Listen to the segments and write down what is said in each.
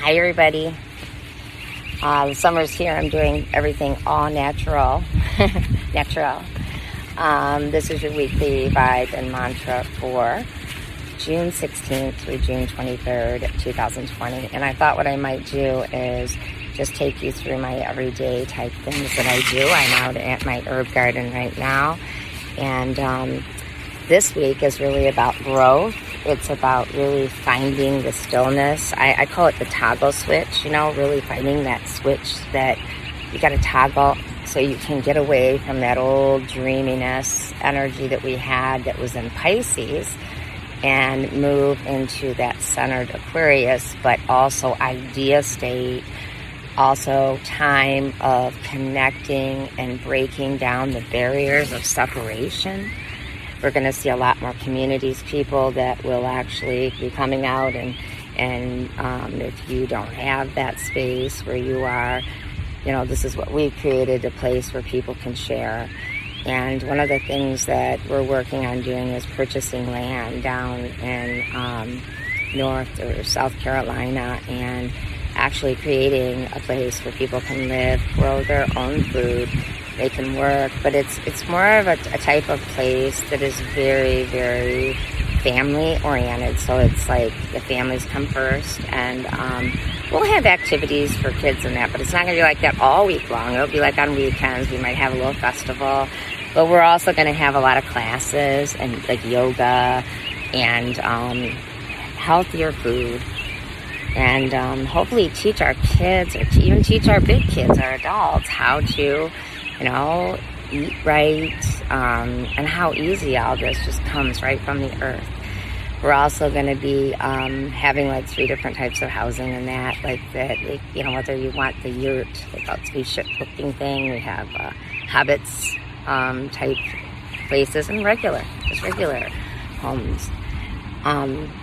Hi everybody. The summer's here. I'm doing everything all natural. Natural. This is your weekly vibe and mantra for June 16th through June 23rd, 2020. And I thought what I might do is just take you through my everyday type things that I do. I'm out at my herb garden right now. And this week is really about growth. It's about really finding the stillness. I call it the toggle switch, really finding that switch that you got to toggle so you can get away from that old dreaminess energy that we had that was in Pisces and move into that centered Aquarius, but also idea state, also time of connecting and breaking down the barriers of separation. We're going to see a lot more communities, people that will actually be coming out, and if you don't have that space where you are, this is what we've created, a place where people can share. And one of the things that we're working on doing is purchasing land down in North or South Carolina and actually creating a place where people can live, grow their own food, they can work, but it's more of a type of place that is very, very family oriented. So it's like the families come first, and we'll have activities for kids and that, but it's not going to be like that all week long. It'll be like on weekends. We might have a little festival, but we're also going to have a lot of classes and like yoga and healthier food, and hopefully teach our kids, or even teach our big kids, our adults, how to eat right, and how easy all this just comes right from the earth. We're also going to be having like 3 different types of housing and that, like that, whether you want the yurt, like a spaceship looking thing, we have habits type places, and regular homes.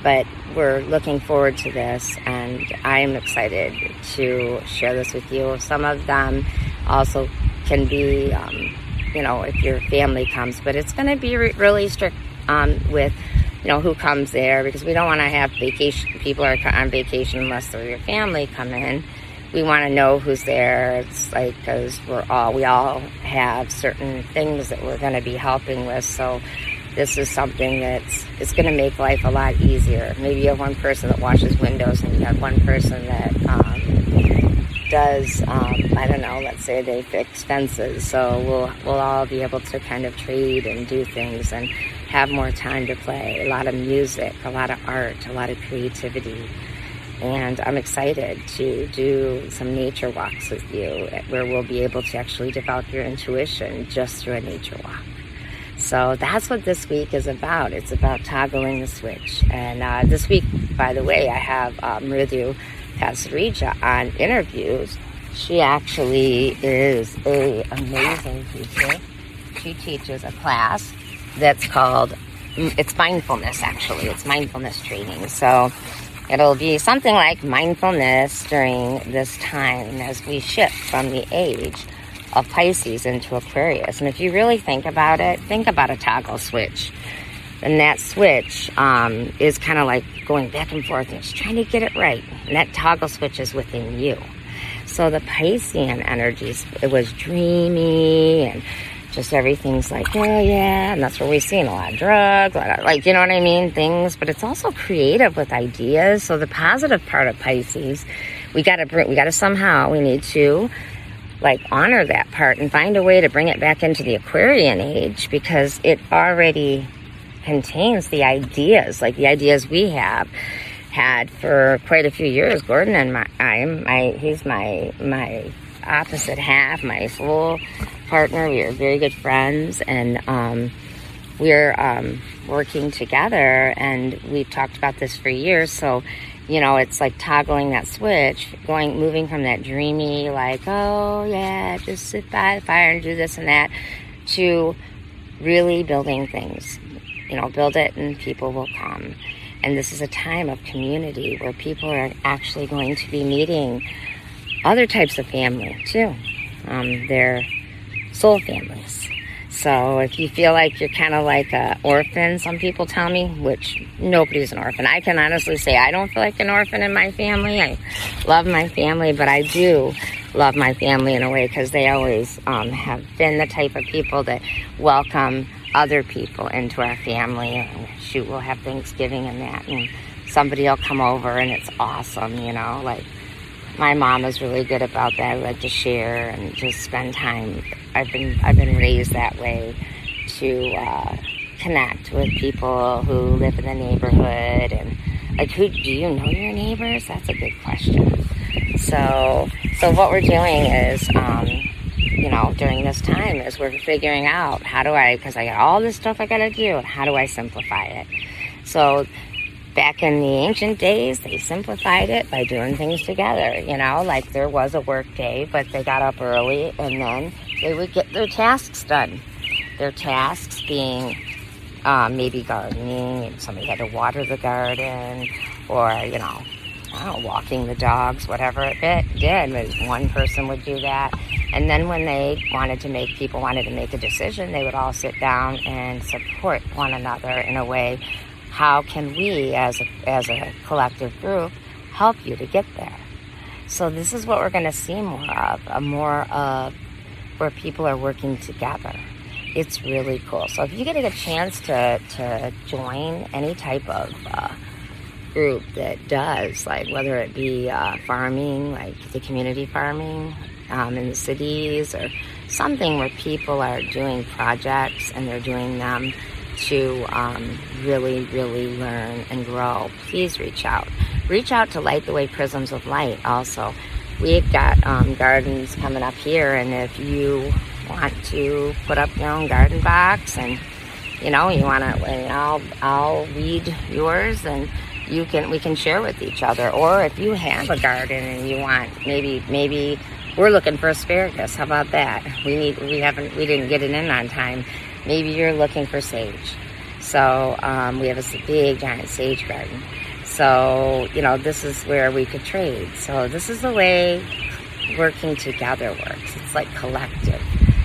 But we're looking forward to this, and I'm excited to share this with you. Some of them also can be, if your family comes, but it's going to be really strict with, who comes there, because we don't want to have people are on vacation unless they're your family come in. We want to know who's there. It's like, because we all have certain things that we're going to be helping with. So this is something it's going to make life a lot easier. Maybe you have one person that washes windows, and you have one person that does, let's say they fix fences. So we'll all be able to kind of trade and do things and have more time to play. A lot of music, a lot of art, a lot of creativity. And I'm excited to do some nature walks with you where we'll be able to actually develop your intuition just through a nature walk. So that's what this week is about. It's about toggling the switch. And this week, by the way, I have Mridu Pasarija on InnerViews. She actually is an amazing teacher. She teaches a class that's called, it's mindfulness actually. It's mindfulness training. So it'll be something like mindfulness during this time as we shift from the age of Pisces into Aquarius. And if you really think about it, think about a toggle switch. And that switch is kind of like going back and forth and just trying to get it right. And that toggle switch is within you. So the Piscean energies, it was dreamy and just everything's like, oh yeah, and that's where we're seeing a lot of drugs, things. But it's also creative with ideas. So the positive part of Pisces, we need to honor that part and find a way to bring it back into the Aquarian age, because it already contains the ideas, like the ideas we have had for quite a few years. Gordon and he's my opposite half, my soul partner. We are very good friends, and we're working together, and we've talked about this for years. So it's like toggling that switch, moving from that dreamy, oh yeah, just sit by the fire and do this and that, to really building things. Build it and people will come. And this is a time of community where people are actually going to be meeting other types of family too. Their soul families. So if you feel like you're kind of like an orphan, some people tell me, which nobody's an orphan. I can honestly say I don't feel like an orphan in my family. I love my family, but I do love my family in a way because they always have been the type of people that welcome other people into our family. And shoot, we'll have Thanksgiving and that, and somebody will come over and it's awesome, you know, like my mom is really good about that. I like to share and just spend time. I've been raised that way to connect with people who live in the neighborhood, and like, who do you know your neighbors? That's a good question. So what we're doing is, you know, during this time is we're figuring out because I got all this stuff I got to do, and how do I simplify it? So back in the ancient days, they simplified it by doing things together, you know, like there was a work day, but they got up early and then they would get their tasks done. Their tasks being maybe gardening, and somebody had to water the garden, or, you know, I don't know, walking the dogs, whatever it did. But one person would do that. And then when people wanted to make a decision, they would all sit down and support one another in a way. How can we, as a collective group, help you to get there? So this is what we're going to see more of where people are working together. It's really cool. So if you get a chance to join any type of group that does, like whether it be farming, like the community farming in the cities, or something where people are doing projects and they're doing them to really, really learn and grow, please reach out. Reach out to Light the Way Prisms of Light also. We've got gardens coming up here, and if you want to put up your own garden box and, you know, you want to, and I'll read yours, and we can share with each other. Or if you have a garden and you want, maybe we're looking for asparagus. How about that? We didn't get it in on time. Maybe you're looking for sage. So we have a big giant sage garden. So, you know, this is where we could trade. So this is the way working together works. It's like collective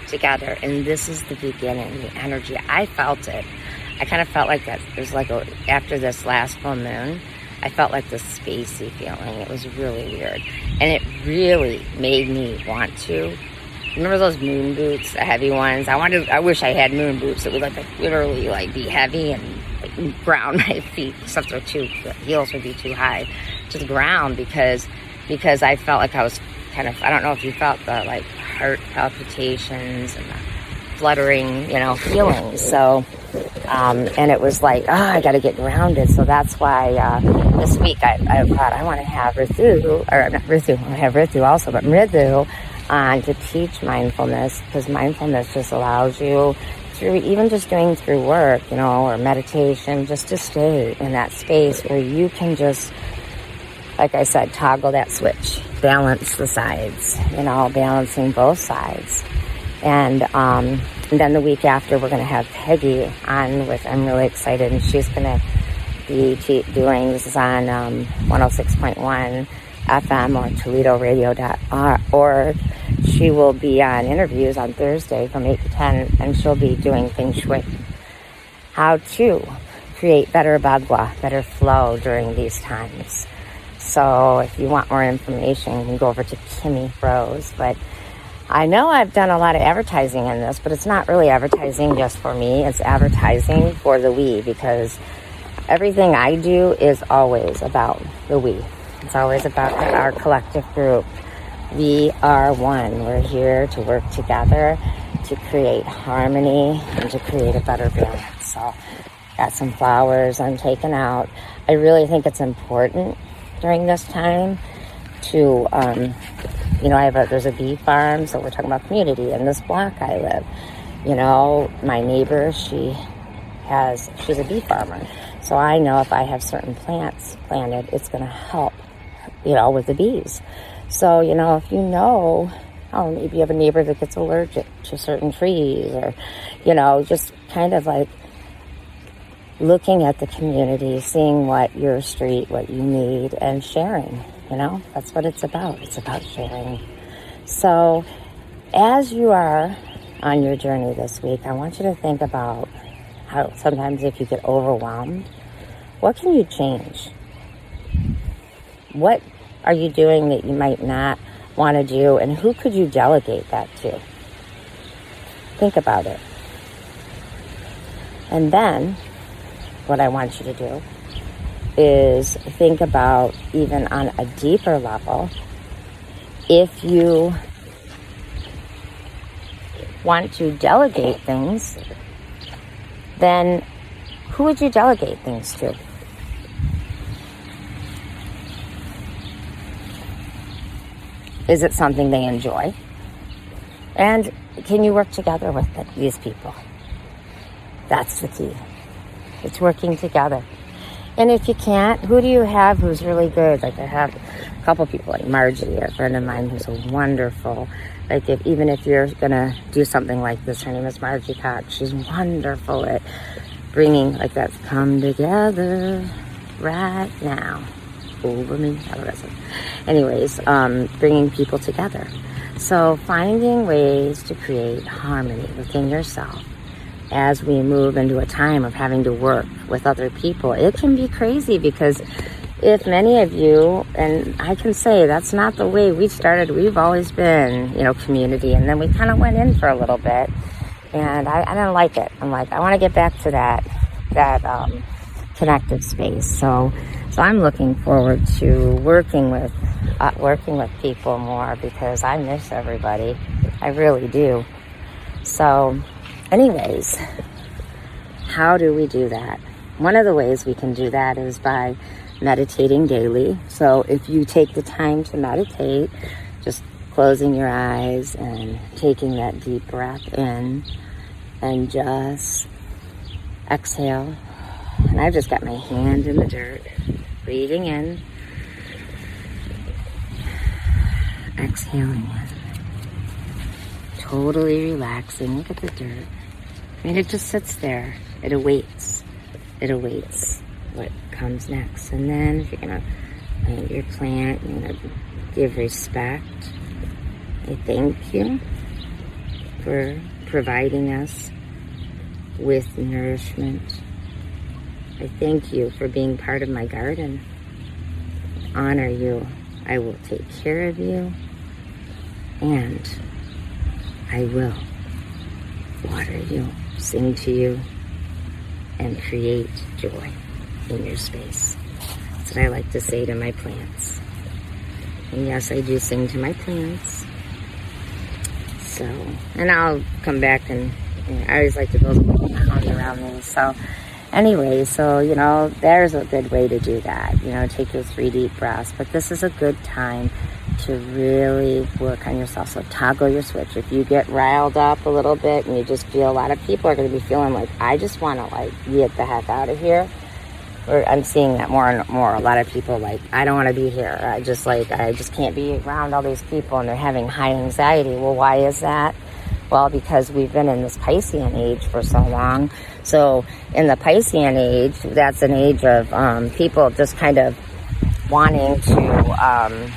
together. And this is the beginning, the energy. I felt it. I kind of felt like that. There's like after this last full moon, I felt like this spacey feeling. It was really weird. And it really made me want to. Remember those moon boots, the heavy ones? I wish I had moon boots that would literally be heavy and ground my feet, except the heels would be too high to the ground, because I felt like I was kind of, I don't know if you felt the heart palpitations and the fluttering, you know, feelings. So, and it was like, I got to get grounded. So that's why this week I thought I want to have Ritu also, but Mridu on to teach mindfulness, because mindfulness just allows you through, even just doing through work, you know, or meditation, just to stay in that space where you can just, like I said, toggle that switch, balance the sides, you know, balancing both sides. And then the week after, we're going to have Peggy on with, I'm really excited, and she's going to be doing, this is on 106.1 FM or ToledoRadio.org. She will be on InnerViews on Thursday from 8 to 10, and she'll be doing Feng Shui. How to create better bagua, better flow during these times. So if you want more information, you can go over to Kimmie Bros. But I know I've done a lot of advertising in this, but it's not really advertising just for me. It's advertising for the we, because everything I do is always about the we. It's always about our collective group. We are one. We're here to work together to create harmony and to create a better balance. So got some flowers I'm taking out. I really think it's important during this time to, you know, there's a bee farm, so we're talking about community. In this block I live, you know, my neighbor, she's a bee farmer. So I know if I have certain plants planted, it's going to help, you know, with the bees. So, you know, if you know, maybe you have a neighbor that gets allergic to certain trees, or, you know, just kind of like looking at the community, seeing what your street, what you need, and sharing, you know, that's what it's about. It's about sharing. So as you are on your journey this week, I want you to think about how sometimes if you get overwhelmed, what can you change? What are you doing that you might not want to do, and who could you delegate that to? Think about it. And then what I want you to do is think about, even on a deeper level, if you want to delegate things, then who would you delegate things to? Is it something they enjoy? And can you work together with these people? That's the key. It's working together. And if you can't, who do you have who's really good? Like, I have a couple people, like Margie, a friend of mine who's a wonderful, like, even if you're going to do something like this, her name is Margie Cox. She's wonderful at bringing, like, that's come together right now over me. Anyways, bringing people together. So finding ways to create harmony within yourself as we move into a time of having to work with other people. It can be crazy, because if many of you, and I can say that's not the way we started. We've always been, community, and then we kind of went in for a little bit, and I didn't like it. I'm like, I want to get back to that connective space. So I'm looking forward to working with people more, because I miss everybody. I really do. So anyways, how do we do that? One of the ways we can do that is by meditating daily. So if you take the time to meditate, just closing your eyes and taking that deep breath in, and just exhale. And I've just got my hand in the dirt, breathing in, exhaling in, totally relaxing. Look at the dirt. I mean, it just sits there. It awaits. It awaits what comes next. And then if you're going to plant your plant, you're going to give respect. I thank you for providing us with nourishment. I thank you for being part of my garden. Honor you. I will take care of you. And I will water you, sing to you, and create joy in your space. That's what I like to say to my plants. And yes, I do sing to my plants. So, and I'll come back and I always like to build a little house around these. So anyway, so, there's a good way to do that. Take your 3 deep breaths. But this is a good time to really work on yourself. So toggle your switch. If you get riled up a little bit and you just feel, a lot of people are going to be feeling like, I just want to get the heck out of here. Or I'm seeing that more and more. A lot of people I don't want to be here. I just can't be around all these people, and they're having high anxiety. Well, why is that? Well, because we've been in this Piscean age for so long. So in the Piscean age, that's an age of people just kind of wanting to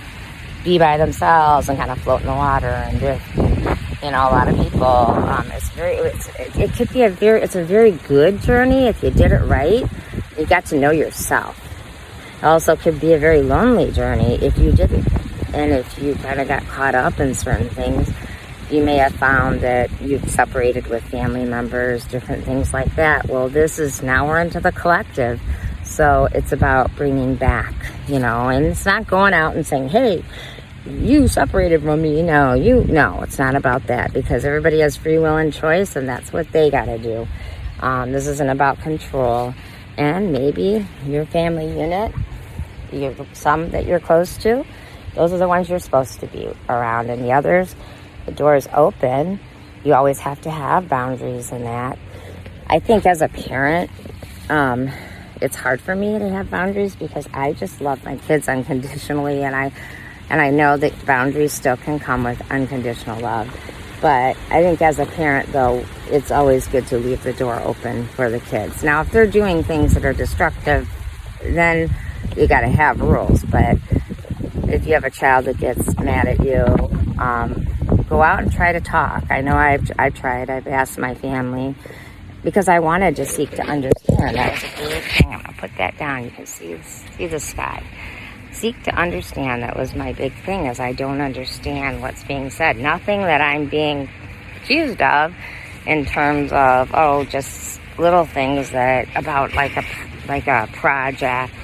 be by themselves and kind of float in the water and drift. A lot of people, it's a very good journey if you did it right. You got to know yourself. It also could be a very lonely journey if you didn't. And if you kind of got caught up in certain things, you may have found that you've separated with family members, different things like that. Well, now we're into the collective. So it's about bringing back, and it's not going out and saying, hey, you separated from me. No, it's not about that, because everybody has free will and choice, and that's what they got to do. This isn't about control. And maybe your family unit, some that you're close to, those are the ones you're supposed to be around, and the others, the door is open. You always have to have boundaries in that. I think as a parent, it's hard for me to have boundaries, because I just love my kids unconditionally, and I know that boundaries still can come with unconditional love. But I think as a parent, though, it's always good to leave the door open for the kids. Now, if they're doing things that are destructive, then you got to have rules. But if you have a child that gets mad at you, go out and try to talk. I know I've tried. I've asked my family because I wanted to seek to understand. That was a big thing. I'm going to put that down. You can see the sky. Seek to understand. That was my big thing, is I don't understand what's being said. Nothing that I'm being accused of in terms of, just little things that about like a project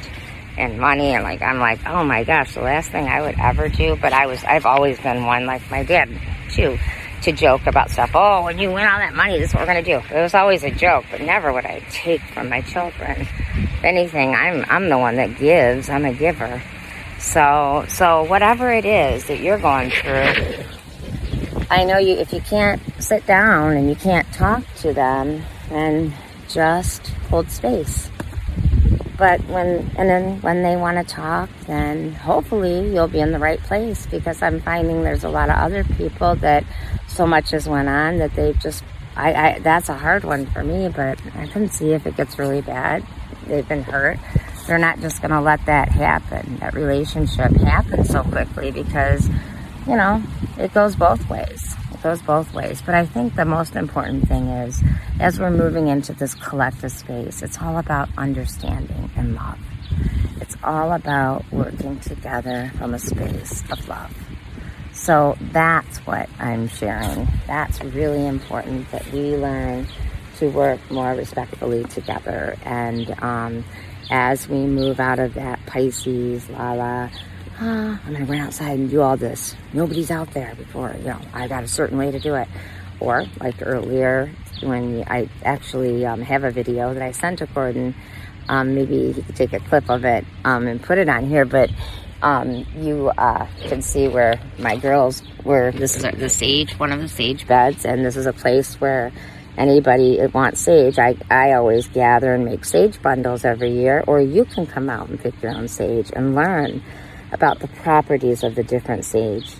and money, and I'm like, oh my gosh, the last thing I would ever do. But I've always been one, like my dad too, to joke about stuff. Oh, when you win all that money, this is what we're gonna do. It was always a joke, but never would I take from my children. If anything, I'm the one that gives. I'm a giver. So whatever it is that you're going through, I know if you can't sit down and you can't talk to them, then just hold space. But when they want to talk, then hopefully you'll be in the right place, because I'm finding there's a lot of other people that so much has went on that they've just, that's a hard one for me, but I can see if it gets really bad, they've been hurt. They're not just going to let that happen, that relationship happen so quickly, because, it goes both ways. It goes both ways. But I think the most important thing is, as we're moving into this collective space, it's all about understanding and love. It's all about working together from a space of love. So that's what I'm sharing. That's really important, that we learn to work more respectfully together. And as we move out of that Pisces, I'm going to run outside and do all this. Nobody's out there before, I got a certain way to do it. Or like earlier, when I actually have a video that I sent to Gordon, maybe he could take a clip of it and put it on here. But you can see where my girls were. This is the sage, one of the sage beds, and this is a place where anybody that wants sage, I always gather and make sage bundles every year. Or you can come out and pick your own sage and learn about the properties of the different sage,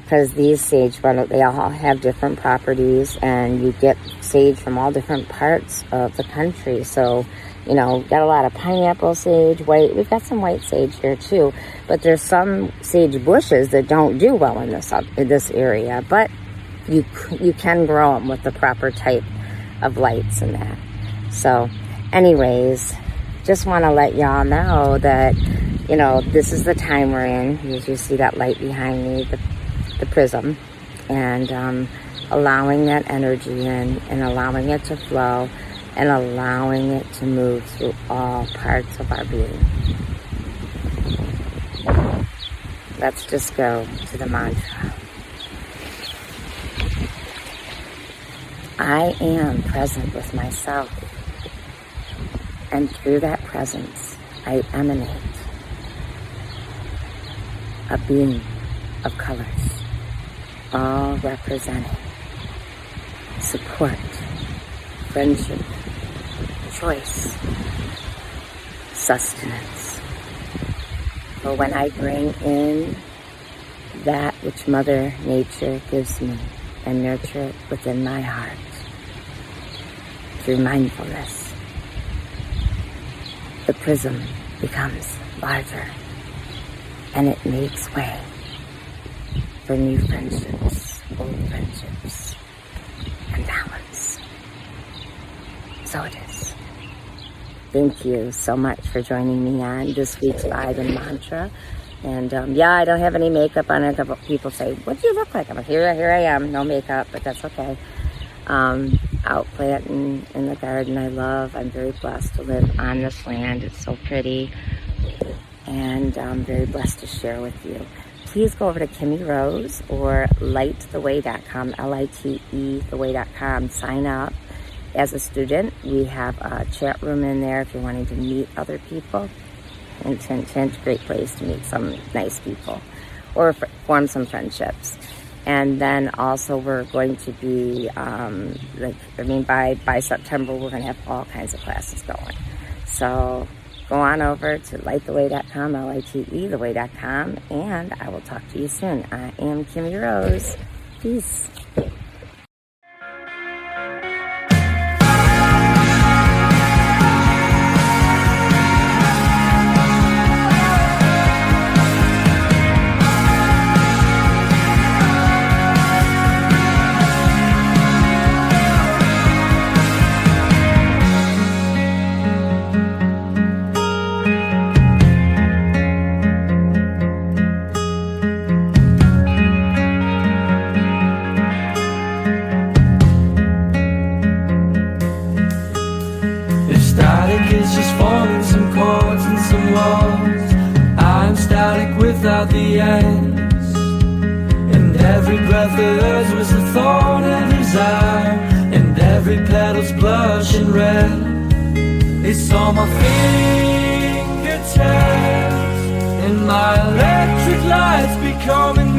because these sage bundles, they all have different properties, and you get sage from all different parts of the country. So, got a lot of pineapple sage, white. We've got some white sage here too, but there's some sage bushes that don't do well in this area, but you can grow them with the proper type of lights and that. So anyways, just want to let y'all know that this is the time we're in. You see that light behind me, the prism, and allowing that energy in, and allowing it to flow, and allowing it to move through all parts of our being. Let's just go to the mantra. I am present with myself, and through that presence, I emanate a being of colors, all representing support, friendship, choice, sustenance. For when I bring in that which Mother Nature gives me and nurture it within my heart through mindfulness, the prism becomes larger, and it makes way for new friendships, old friendships, and balance. So it is. Thank you so much for joining me on this week's Vibe and Mantra. And I don't have any makeup on. A couple people say, what do you look like? I'm like, here I am, no makeup, but that's okay. Out planting in the garden I'm very blessed to live on this land. It's so pretty. And I'm very blessed to share with you. Please go over to Kimmie Rose or litetheway.com, Lite theway.com. Sign up as a student. We have a chat room in there if you're wanting to meet other people. And great place to meet some nice people or form some friendships. And then also we're going to be, by September, we're going to have all kinds of classes going. So go on over to litetheway.com, litetheway.com, and I will talk to you soon. I am Kimmie Rose. Peace. out the ends, and every breath of hers was a thorn in his eye, and every petal's blushing red. It's on my fingertips, and my electric lights becoming